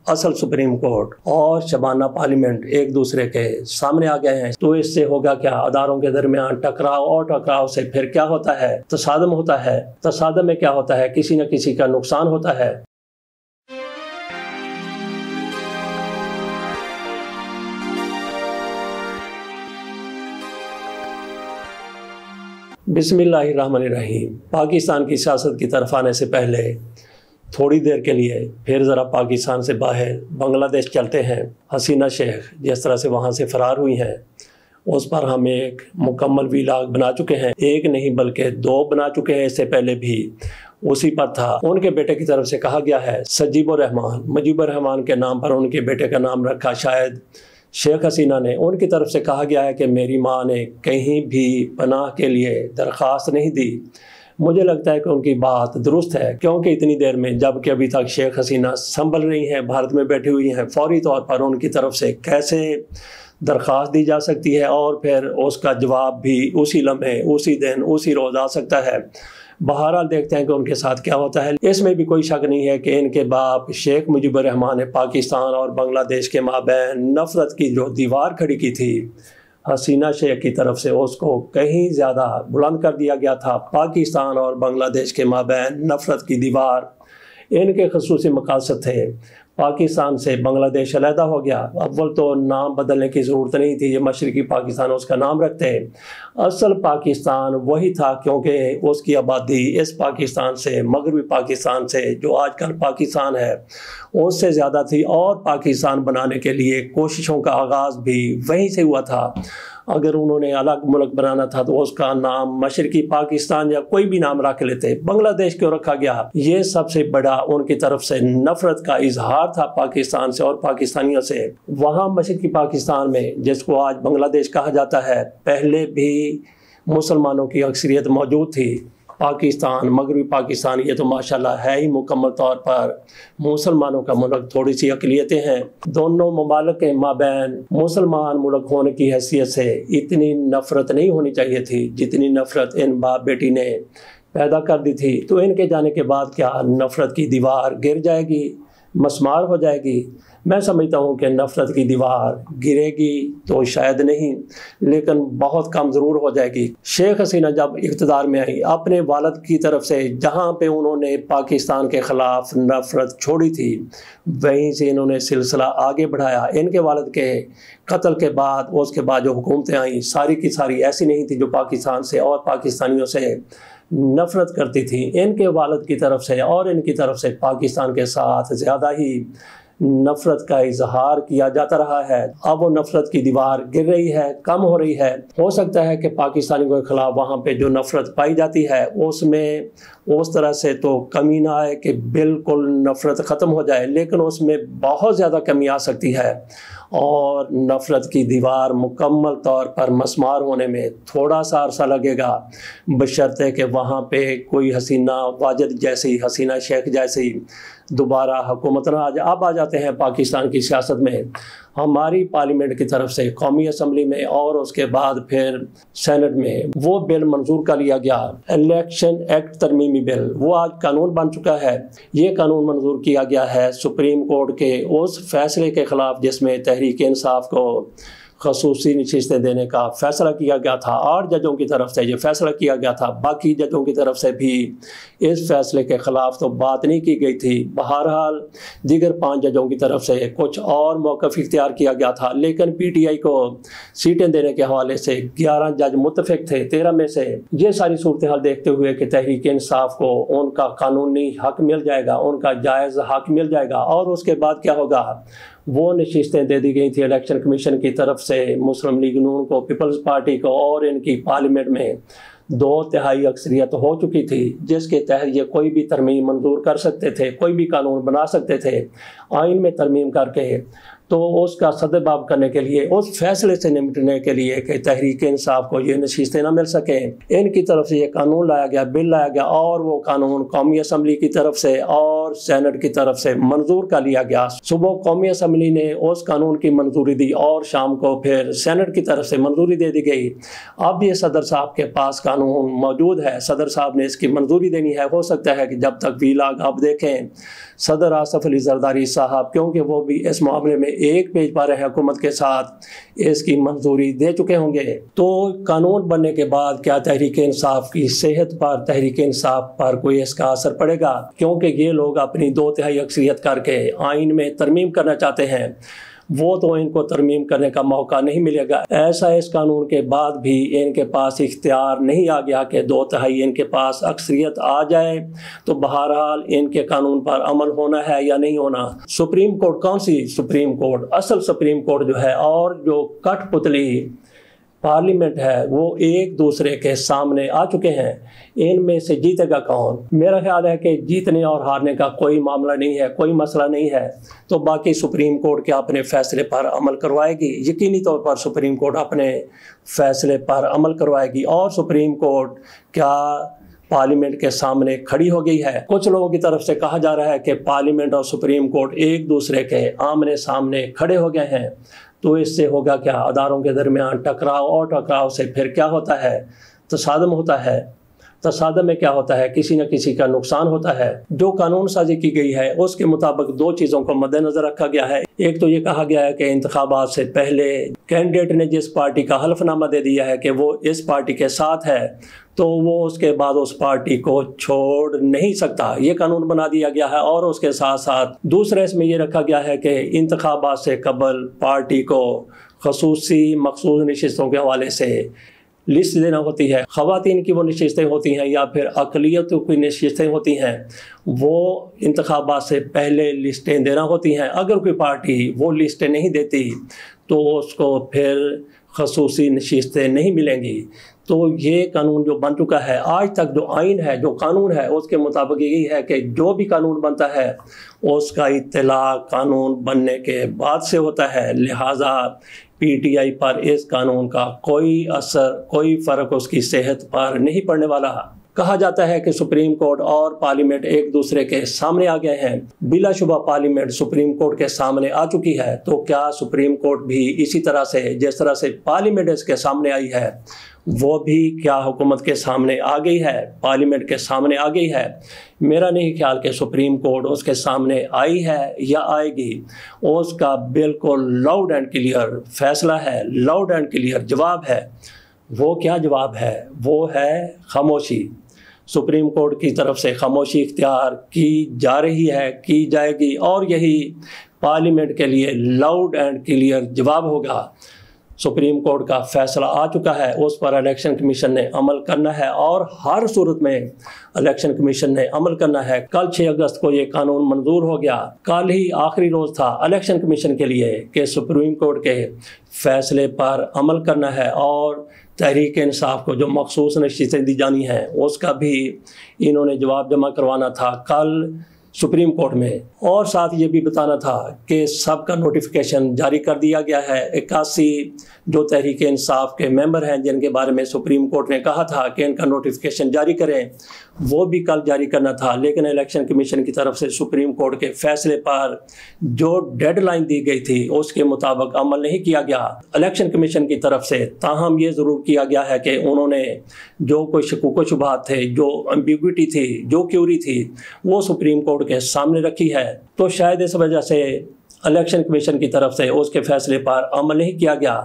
اصل supreme court اور Shabana parliament ایک دوسرے کے سامنے آ گئے ہیں، تو اس سے ہوگا کیا؟ اداروں کے درمیان ٹکراؤ، اور ٹکراؤ سے پھر کیا ہوتا ہے؟ تصادم ہوتا ہے۔ تصادم میں کیا ہوتا ہے؟ کسی نہ کسی کا نقصان ہوتا ہے۔ بسم اللہ الرحمن الرحیم۔ پاکستان کی سیاست کی طرف آنے سے پہلے تھوڑی دیر کے لیے پھر ذرا پاکستان سے باہر بنگلہ دیش چلتے ہیں۔ حسینہ شیخ جس طرح سے وہاں سے فرار ہوئی ہیں، اس پر ہم ایک مکمل ویلاگ بنا چکے ہیں، ایک نہیں بلکہ 2 بنا چکے ہیں۔ اس سے پہلے بھی اسی پر تھا۔ ان کے بیٹے کی طرف سے کہا گیا ہے سجیب الرحمان، مجیب الرحمان کے نام پر ان کے بیٹے کا نام رکھا شاید شیخ حسینہ نے۔ ان کی طرف سے کہا گیا ہے کہ میری ماں نے کہیں بھی پناہ کے لیے درخواست نہیں دی۔ مجھے لگتا ہے کہ ان کی بات درست ہے، کیونکہ اتنی دیر میں جب کہ ابھی تک شیخ حسینہ سنبھل رہی ہیں، بھارت میں بیٹھی ہوئی ہیں، فوری طور پر ان کی طرف سے کیسے درخواست دی جا سکتی ہے اور پھر اس کا جواب بھی اسی لمحے، اسی دن، اسی روز آ سکتا ہے۔ بہرحال دیکھتے ہیں کہ ان کے ساتھ کیا ہوتا ہے۔ اس میں بھی کوئی شک نہیں ہے کہ ان کے باپ شیخ مجیب الرحمان نے پاکستان اور بنگلہ دیش کے مابین نفرت کی جو دیوار کھڑی کی تھی، حسینہ شیخ کی طرف سے اس کو کہیں زیادہ بلند کر دیا گیا تھا۔ پاکستان اور بنگلہ دیش کے مابین نفرت کی دیوار ان کے خصوصی مقاصد تھے۔ پاکستان سے بنگلہ دیش علیحدہ ہو گیا۔ اول تو نام بدلنے کی ضرورت نہیں تھی، یہ مشرقی پاکستان اس کا نام رکھتے۔ اصل پاکستان وہی تھا، کیونکہ اس کی آبادی اس پاکستان سے، مغربی پاکستان سے جو آج کل پاکستان ہے، اس سے زیادہ تھی، اور پاکستان بنانے کے لیے کوششوں کا آغاز بھی وہیں سے ہوا تھا۔ اگر انہوں نے الگ ملک بنانا تھا تو اس کا نام مشرقی پاکستان یا کوئی بھی نام رکھ لیتے۔ بنگلہ دیش کیوں رکھا گیا؟ یہ سب سے بڑا ان کی طرف سے نفرت کا اظہار تھا پاکستان سے اور پاکستانیوں سے۔ وہاں مشرقی پاکستان میں، جس کو آج بنگلہ دیش کہا جاتا ہے، پہلے بھی مسلمانوں کی اکثریت موجود تھی۔ پاکستان، مغربی پاکستان، یہ تو ماشاءاللہ ہے ہی مکمل طور پر مسلمانوں کا ملک، تھوڑی سی اقلیتیں ہیں۔ دونوں ممالک کے مابین مسلمان ملک ہونے کی حیثیت سے اتنی نفرت نہیں ہونی چاہیے تھی جتنی نفرت ان باپ بیٹی نے پیدا کر دی تھی۔ تو ان کے جانے کے بعد کیا نفرت کی دیوار گر جائے گی، مسمار ہو جائے گی؟ میں سمجھتا ہوں کہ نفرت کی دیوار گرے گی تو شاید نہیں، لیکن بہت کم ضرور ہو جائے گی۔ شیخ حسینہ جب اقتدار میں آئی، اپنے والد کی طرف سے جہاں پہ انہوں نے پاکستان کے خلاف نفرت چھوڑی تھی، وہیں سے انہوں نے سلسلہ آگے بڑھایا۔ ان کے والد کے قتل کے بعد، اس کے بعد جو حکومتیں آئیں، ساری کی ساری ایسی نہیں تھی جو پاکستان سے اور پاکستانیوں سے نفرت کرتی تھی۔ ان کے والد کی طرف سے اور ان کی طرف سے پاکستان کے ساتھ زیادہ ہی نفرت کا اظہار کیا جاتا رہا ہے۔ اب وہ نفرت کی دیوار گر رہی ہے، کم ہو رہی ہے۔ ہو سکتا ہے کہ پاکستانیوں کے خلاف وہاں پہ جو نفرت پائی جاتی ہے اس میں اس طرح سے تو کمی نہ آئے کہ بالکل نفرت ختم ہو جائے، لیکن اس میں بہت زیادہ کمی آ سکتی ہے، اور نفرت کی دیوار مکمل طور پر مسمار ہونے میں تھوڑا سا عرصہ لگے گا، بشرطے کہ وہاں پہ کوئی حسینہ واجد جیسی، حسینہ شیخ جیسی دوبارہ حکومت نہ اب آ جاتے ہیں پاکستان کی سیاست میں۔ ہماری پارلیمنٹ کی طرف سے، قومی اسمبلی میں اور اس کے بعد پھر سینٹ میں وہ بل منظور کر لیا گیا، الیکشن ایکٹ ترمیمی بل، وہ آج قانون بن چکا ہے۔ یہ قانون منظور کیا گیا ہے سپریم کورٹ کے اس فیصلے کے خلاف جس میں تحریک انصاف کو خصوصی نشستیں دینے کا فیصلہ کیا گیا تھا۔ 8 ججوں کی طرف سے یہ فیصلہ کیا گیا تھا، باقی ججوں کی طرف سے بھی اس فیصلے کے خلاف تو بات نہیں کی گئی تھی۔ بہرحال دیگر 5 ججوں کی طرف سے کچھ اور موقف اختیار کیا گیا تھا، لیکن پی ٹی آئی کو سیٹیں دینے کے حوالے سے 11 جج متفق تھے 13 میں سے۔ یہ ساری صورتحال دیکھتے ہوئے کہ تحریک انصاف کو ان کا قانونی حق مل جائے گا، ان کا جائز حق مل جائے گا، اور اس کے بعد کیا ہوگا؟ وہ نشستیں دے دی گئی تھی الیکشن کمیشن کی طرف سے مسلم لیگ نون کو، پیپلز پارٹی کو، اور ان کی پارلیمنٹ میں 2/3 اکثریت ہو چکی تھی، جس کے تحت یہ کوئی بھی ترمیم منظور کر سکتے تھے، کوئی بھی قانون بنا سکتے تھے۔ آئین میں ترمیم کر کے تو اس کا سدباب کرنے کے لیے، اس فیصلے سے نمٹنے کے لیے کہ تحریک انصاف کو یہ نشستیں نہ مل سکیں، ان کی طرف سے یہ قانون لایا گیا، بل لایا گیا، اور وہ قانون قومی اسمبلی کی طرف سے اور سینٹ کی طرف سے منظور کر لیا گیا۔ صبح قومی اسمبلی نے اس قانون کی منظوری دی اور شام کو پھر سینٹ کی طرف سے منظوری دے دی گئی۔ اب یہ صدر صاحب کے پاس قانون موجود ہے، صدر صاحب نے اس کی منظوری دینی ہے۔ ہو سکتا ہے کہ جب تک ویلاگ آپ دیکھیں صدر آصف علی زرداری صاحب، کیونکہ وہ بھی اس معاملے میں ایک پیج پا رہے حکومت کے ساتھ، اس کی منظوری دے چکے ہوں گے۔ تو قانون بننے کے بعد کیا تحریک انصاف کی صحت پر، تحریک انصاف پر کوئی اس کا اثر پڑے گا؟ کیونکہ یہ لوگ اپنی 2/3 اکثریت کر کے آئین میں ترمیم کرنا چاہتے ہیں، وہ تو ان کو ترمیم کرنے کا موقع نہیں ملے گا۔ ایسا اس قانون کے بعد بھی ان کے پاس اختیار نہیں آ گیا کہ 2/3 ان کے پاس اکثریت آ جائے تو بہرحال ان کے قانون پر عمل ہونا ہے یا نہیں ہونا۔ سپریم کورٹ، کون سی سپریم کورٹ؟ اصل سپریم کورٹ جو ہے اور جو کٹ پتلی پارلیمنٹ ہے، وہ ایک دوسرے کے سامنے آ چکے ہیں۔ ان میں سے جیتے گا کون؟ میرا خیال ہے کہ جیتنے اور ہارنے کا کوئی معاملہ نہیں ہے، کوئی مسئلہ نہیں ہے۔ تو باقی سپریم کورٹ کیا اپنے فیصلے پر عمل کروائے گی؟ یقینی طور پر سپریم کورٹ اپنے فیصلے پر عمل کروائے گی۔ اور سپریم کورٹ کیا پارلیمنٹ کے سامنے کھڑی ہو گئی ہے؟ کچھ لوگوں کی طرف سے کہا جا رہا ہے کہ پارلیمنٹ اور سپریم کورٹ ایک دوسرے کے آمنے سامنے کھڑے ہو گئے ہیں۔ تو اس سے ہوگا کیا؟ اداروں کے درمیان ٹکراؤ، اور ٹکراؤ سے پھر کیا ہوتا ہے؟ تصادم ہوتا ہے۔ تصادم میں کیا ہوتا ہے؟ کسی نہ کسی کا نقصان ہوتا ہے۔ جو قانون سازی کی گئی ہے اس کے مطابق 2 چیزوں کو مد نظر رکھا گیا ہے۔ ایک تو یہ کہا گیا ہے کہ انتخابات سے پہلے کینڈیڈیٹ نے جس پارٹی کا حلف نامہ دے دیا ہے کہ وہ اس پارٹی کے ساتھ ہے، تو وہ اس کے بعد اس پارٹی کو چھوڑ نہیں سکتا، یہ قانون بنا دیا گیا ہے۔ اور اس کے ساتھ ساتھ دوسرے اس میں یہ رکھا گیا ہے کہ انتخابات سے قبل پارٹی کو خصوصی مخصوص نشستوں کے حوالے سے لسٹ دینا ہوتی ہے۔ خواتین کی وہ نشستیں ہوتی ہیں یا پھر اقلیتوں کی نشستیں ہوتی ہیں، وہ انتخابات سے پہلے لسٹیں دینا ہوتی ہیں۔ اگر کوئی پارٹی وہ لسٹیں نہیں دیتی تو اس کو پھر خصوصی نشستیں نہیں ملیں گی۔ تو یہ قانون جو بن چکا ہے، آج تک جو آئین ہے، جو قانون ہے، اس کے مطابق یہی ہے کہ جو بھی قانون بنتا ہے اس کا اطلاع قانون بننے کے بعد سے ہوتا ہے۔ لہٰذا پی ٹی آئی پر اس قانون کا کوئی اثر، کوئی فرق اس کی صحت پر نہیں پڑنے والا۔ کہا جاتا ہے کہ سپریم کورٹ اور پارلیمنٹ ایک دوسرے کے سامنے آ گئے ہیں۔ بلا شبہ پارلیمنٹ سپریم کورٹ کے سامنے آ چکی ہے، تو کیا سپریم کورٹ بھی اسی طرح سے، جس طرح سے پارلیمنٹ اس کے سامنے آئی ہے، وہ بھی کیا حکومت کے سامنے آ گئی ہے، پارلیمنٹ کے سامنے آ گئی ہے؟ میرا نہیں خیال کہ سپریم کورٹ اس کے سامنے آئی ہے یا آئے گی۔ اس کا بالکل لاؤڈ اینڈ کلیئر فیصلہ ہے، لاؤڈ اینڈ کلیئر جواب ہے۔ وہ کیا جواب ہے؟ وہ ہے خاموشی۔ سپریم کورٹ کی طرف سے خاموشی اختیار کی جا رہی ہے، کی جائے گی، اور یہی پارلیمنٹ کے لیے لاؤڈ اینڈ کلیئر جواب ہوگا۔ سپریم کورٹ کا فیصلہ آ چکا ہے، اس پر الیکشن کمیشن نے عمل کرنا ہے، اور ہر صورت میں الیکشن کمیشن نے عمل کرنا ہے۔ کل 6 اگست کو یہ قانون منظور ہو گیا۔ کل ہی آخری روز تھا الیکشن کمیشن کے لیے کہ سپریم کورٹ کے فیصلے پر عمل کرنا ہے، اور تحریک انصاف کو جو مخصوص نشستیں دی جانی ہیں اس کا بھی انہوں نے جواب جمع کروانا تھا کل سپریم کورٹ میں۔ اور ساتھ یہ بھی بتانا تھا کہ سب کا نوٹیفیکیشن جاری کر دیا گیا ہے۔ 81 جو تحریک انصاف کے ممبر ہیں جن کے بارے میں سپریم کورٹ نے کہا تھا کہ ان کا نوٹیفیکیشن جاری کریں، وہ بھی کل جاری کرنا تھا، لیکن الیکشن کمیشن کی طرف سے سپریم کورٹ کے فیصلے پر جو ڈیڈ لائن دی گئی تھی اس کے مطابق عمل نہیں کیا گیا الیکشن کمیشن کی طرف سے۔ تاہم یہ ضرور کیا گیا ہے کہ انہوں نے جو کوئی شکوک و شبہات تھے، جو ایمبیگوٹی تھی، جو کیوری تھی، وہ سپریم کورٹ کے سامنے رکھی ہے۔ تو شاید اس وجہ سے الیکشن کمیشن کی طرف سے اس کے فیصلے پر عمل نہیں کیا گیا۔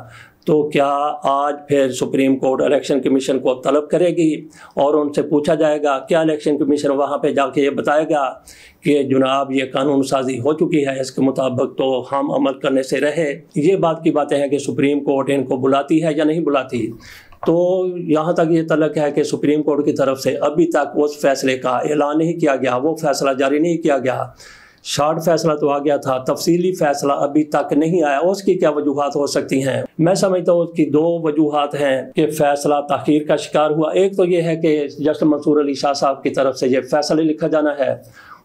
تو کیا آج پھر سپریم کورٹ الیکشن کمیشن کو طلب کرے گی اور ان سے پوچھا جائے گا؟ کیا الیکشن کمیشن وہاں پہ جا کے یہ بتائے گا کہ جناب یہ قانون سازی ہو چکی ہے، اس کے مطابق تو ہم عمل کرنے سے رہے؟ یہ بات کی باتیں ہیں کہ سپریم کورٹ ان کو بلاتی ہے یا نہیں بلاتی۔ تو یہاں تک یہ تعلق ہے کہ سپریم کورٹ کی طرف سے ابھی تک اس فیصلے کا اعلان نہیں کیا گیا، وہ فیصلہ جاری نہیں کیا گیا۔ شارٹ فیصلہ تو آ گیا تھا، تفصیلی فیصلہ ابھی تک نہیں آیا۔ اس کی کیا وجوہات ہو سکتی ہیں؟ میں سمجھتا ہوں اس کی 2 وجوہات ہیں کہ فیصلہ تاخیر کا شکار ہوا۔ ایک تو یہ ہے کہ جسٹس منصور علی شاہ صاحب کی طرف سے یہ فیصلہ لکھا جانا ہے،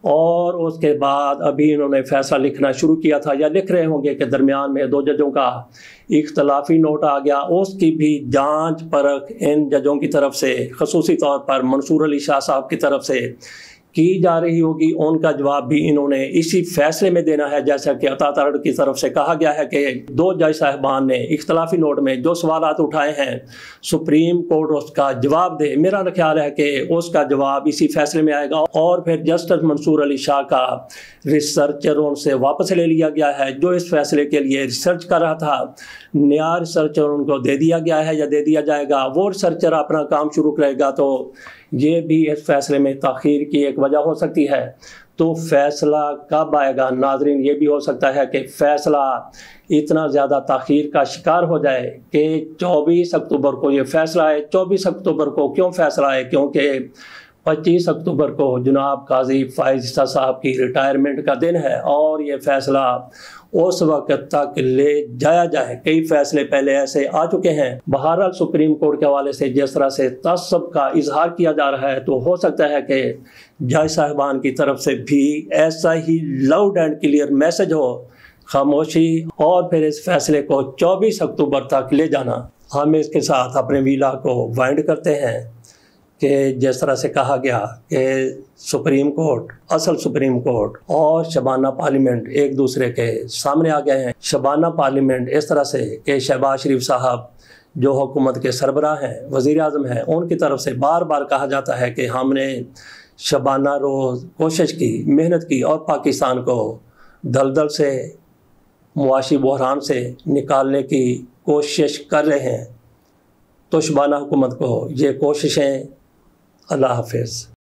اور اس کے بعد ابھی انہوں نے فیصلہ لکھنا شروع کیا تھا یا لکھ رہے ہوں گے کہ درمیان میں 2 ججوں کا اختلافی نوٹ آ گیا، اس کی بھی جانچ پرکھ ان ججوں کی طرف سے خصوصی طور پر منصور علی شاہ صاحب کی طرف سے کی جا رہی ہوگی۔ ان کا جواب بھی انہوں نے اسی فیصلے میں دینا ہے، جیسا کہ عطا تارڑ کی طرف سے کہا گیا ہے کہ 2 جج صاحبان نے اختلافی نوٹ میں جو سوالات اٹھائے ہیں سپریم کورٹ اس کا جواب دے۔ میرا خیال ہے کہ اس کا جواب اسی فیصلے میں آئے گا، اور پھر جسٹس منصور علی شاہ کا ریسرچر ان سے واپس لے لیا گیا ہے، جو اس فیصلے کے لیے ریسرچ کر رہا تھا۔ نیا ریسرچر ان کو دے دیا گیا ہے یا دے دیا جائے گا، وہ ریسرچر اپنا کام شروع کرے گا، تو یہ بھی اس فیصلے میں تاخیر کی ایک وجہ ہو سکتی ہے۔ تو فیصلہ کب آئے گا ناظرین؟ یہ بھی ہو سکتا ہے کہ فیصلہ اتنا زیادہ تاخیر کا شکار ہو جائے کہ 24 اکتوبر کو یہ فیصلہ آئے۔ 24 اکتوبر کو کیوں فیصلہ آئے؟ کیونکہ 25 اکتوبر کو جناب قاضی فائز عیسیٰ صاحب کی ریٹائرمنٹ کا دن ہے، اور یہ فیصلہ اس وقت تک لے جایا جائے۔ کئی فیصلے پہلے ایسے آ چکے ہیں۔ بہرحال سپریم کورٹ کے حوالے سے جس طرح سے تعصب کا اظہار کیا جا رہا ہے، تو ہو سکتا ہے کہ جج صاحبان کی طرف سے بھی ایسا ہی لاؤڈ اینڈ کلیئر میسج ہو، خاموشی، اور پھر اس فیصلے کو 24 اکتوبر تک لے جانا۔ ہم اس کے ساتھ اپنے ویلا کو وائنڈ کرتے ہیں کہ جس طرح سے کہا گیا کہ سپریم کورٹ، اصل سپریم کورٹ اور شبانہ پارلیمنٹ ایک دوسرے کے سامنے آ گئے ہیں۔ شبانہ پارلیمنٹ اس طرح سے کہ شہباز شریف صاحب جو حکومت کے سربراہ ہیں، وزیر اعظم ہیں، ان کی طرف سے بار بار کہا جاتا ہے کہ ہم نے شبانہ روز کوشش کی، محنت کی، اور پاکستان کو دلدل سے، معاشی بحران سے نکالنے کی کوشش کر رہے ہیں۔ تو شبانہ حکومت کو یہ کوششیں، اللہ حافظ۔